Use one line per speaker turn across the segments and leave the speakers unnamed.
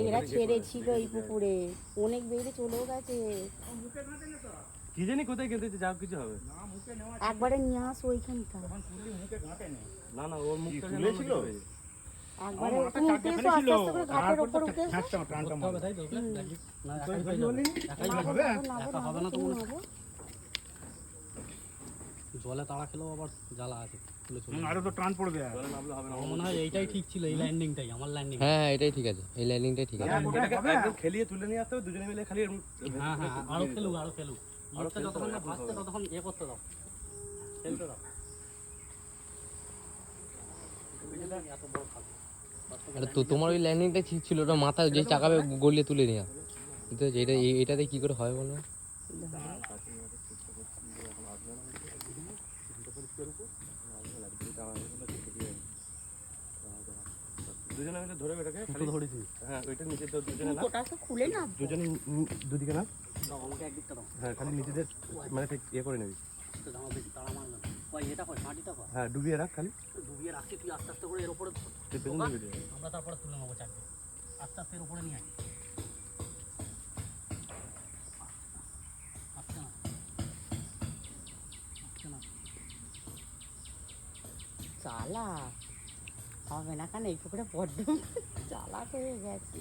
এরা ছেড়েছিল এই পুকুরে, অনেক বেড়ে চলেও গেছে।
কি জানি কোথায় গেছে, যা কিছু হবে
একবারে নিয়ে আসো ওইখানটা।
না না, ওর মুখটা
খুলেছিল
একবারে তুমি উঠে এসো, আস্তে আস্তে করে ঘাটের উপর উঠে এসো।
জলে তাড়া খেলেও আবার জ্বালা আছে,
আরো তো টান পড়বে।
আমার মনে হয় এইটাই ঠিক ছিল, এই ল্যান্ডিংটাই আমার ল্যান্ডিং।
হ্যাঁ এটাই ঠিক আছে, এই ল্যান্ডিংটাই ঠিক আছে।
একদম খেলিয়ে তুলে নিয়ে আসতে হবে দুজনে মিলে, খালি
হ্যাঁ হ্যাঁ, আরো খেলুক আরো খেলুক, যতক্ষণ না ভাসছে ততক্ষণ ইয়ে করতে দাও, খেলতে দাও। এত বড় খাল,
আরে তো তোমার ওই ল্যান্ডিংটা ঠিক ছিল, ওটা মাথা যে চাকাবে গলিয়ে তুলে নিয়ে। কিন্তু যেটা এটাতে কি করে হয় বলো?
দুজনে মিলে ধরে এটাকে
ধরেছি।
হ্যাঁ, ওইটা নিচে দুজনে না,
ওটা তো খুলে না,
দুজনে দুদিকে না।
দাও আমাকে একদিকটা দাও।
হ্যাঁ, খালি নিজেদের মানে ঠিক ইয়ে করে নিবি।
দাও বেশি তাড়া মারবে না। ওই এটা কই মাটিটা কই?
হ্যাঁ, ডুবিয়ে রাখ খালি।
ডুবিয়ে রাখছি, তুই আস্তে আস্তে করে এর উপরে
তুই পেছন দিকে দিয়ে।
আমরা তারপরে তুলে নেবো চাকরি। আস্তে আস্তে এর উপরে নিয়ে আয়। আস্তে না, আস্তে না।
চালা হবে না কেন, এই পুকুরে বড্ড চালাক হয়ে গেছে।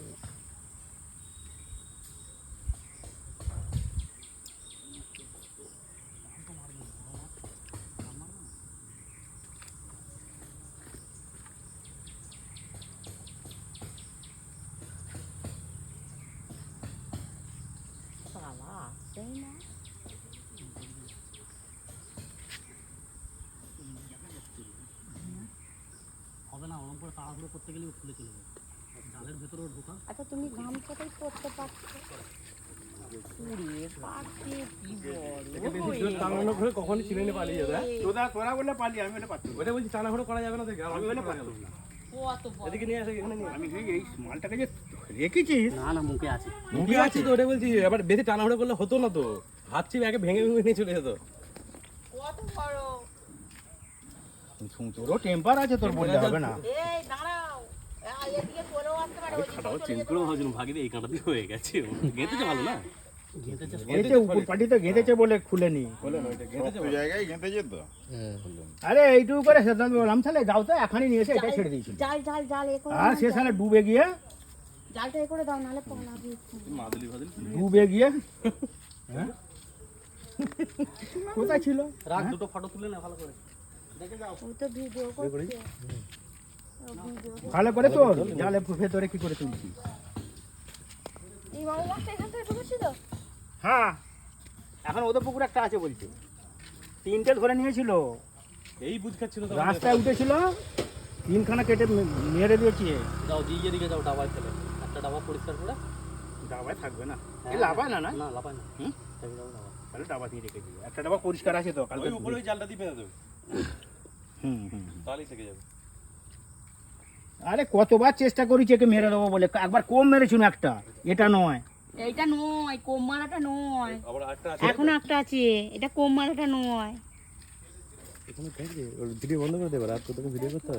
চালা আসছেই না।
হবে না, ওরকম করে তাড়াহুড়ো করতে গেলেও খুলে চলে যাবে। জালের ভেতরেও ঢোকা।
আচ্ছা তুমি গামছাটাই পরতে পারছো। উড়িয়ে পারছে কি
একে বেশি
বড়
জোর টানানো করে কখনই ছিনে নিয়ে পালিয়ে যাবে।
তোরা বললে পালি, আমি এটা পারতাম।
ওটা বলছি টানাঘোড়া করা যাবে না, দেখে
আমি বলে পারতাম না।
কত বড়।
এদিকে নিয়ে আসে, এখানে নিয়ে
আমি এই মালটাকে যে রেখেছিস,
না না, মুখে আছে।
মুখে আছে তো, ওটা বলছি। এবার বেশি টানাঘোড়া করলে হতো না তো, হাত চিপে একে ভেঙে ভেঙে নিয়ে চলে যেত।
কত বড়।
তোরও টেম্পার আছে, তোর বললে হবে না।
এই দাঁড়াও, এদিকে চলেও আসতে পারে।
খাটাও চেঞ্জ করে ভাবছিলাম, ভাগি এই কাঁটা দিয়ে হয়ে গেছে। গেঁথেছে ভালো না,
গেঁথেছে উপর পাটিতে গেঁথেছে বলে খুলেনি।
বলে না ওইটা গেঁথেছে ভালো।
জায়গায় গেঁথেছে তো।
হ্যাঁ
আরে এইটুকু করে সিদ্ধান্ত বললাম, তাহলে যাও তো, এখনই নিয়ে এসে এটা ছেড়ে দিয়েছিল।
জাল জাল জাল এ করে
আর সে সালে ডুবে গিয়ে
জালটা এ করে দাও, নাহলে পালাবে।
মাদুলি ফাদুলি
ডুবে গিয়ে হ্যাঁ কোথায় ছিল?
রাখ, দুটো ফটো তুলে না ভালো করে দেখে যাও।
ও তো ভিডিও করছে।
ভালো করে তোর জালে ভেতরে কি করে তুলছিস?
এই বাবু মাছটা এখান থেকে ঢুকেছি তো।
হ্যাঁ, এখন ওদের পুকুর একটা আছে বলছে, তিনটে ধরে নিয়েছিল,
এই বুঝ খাচ্ছিল তো
রাস্তায় উঠেছিল, তিনখানা কেটে মেরে দিয়েছি।
যাও দিয়ে দিকে যাও, ডাবায় ফেলে একটা ডাবা পরিষ্কার করে।
ডাবায় থাকবে না, এই লাফায় না না,
না লাপায় না।
হুম?
থাকবে যাও ডাবা।
তাহলে ডাবা দিয়ে রেখে দিই, একটা ডাবা পরিষ্কার আছে তো কালকে।
ওই উপরে ওই জালটা দিয়ে ফেলে দেবে,
হুম হুম।
তাহলেই থেকে যাবে।
আরে কতবার চেষ্টা করেছি একে মেরে দেবো বলে, একবার কম মেরেছিল একটা, এটা নয়।
এইটা নয়, কোম মারাটা নয়,
আবার আরেকটা আছে,
এখনো একটা আছে, এটা কোম মারাটা নয়।
এখানে দেখবে ওর ভিডিও বন্ধ করে দেবে, রাত কতক্ষণ ভিডিও করতে হবে।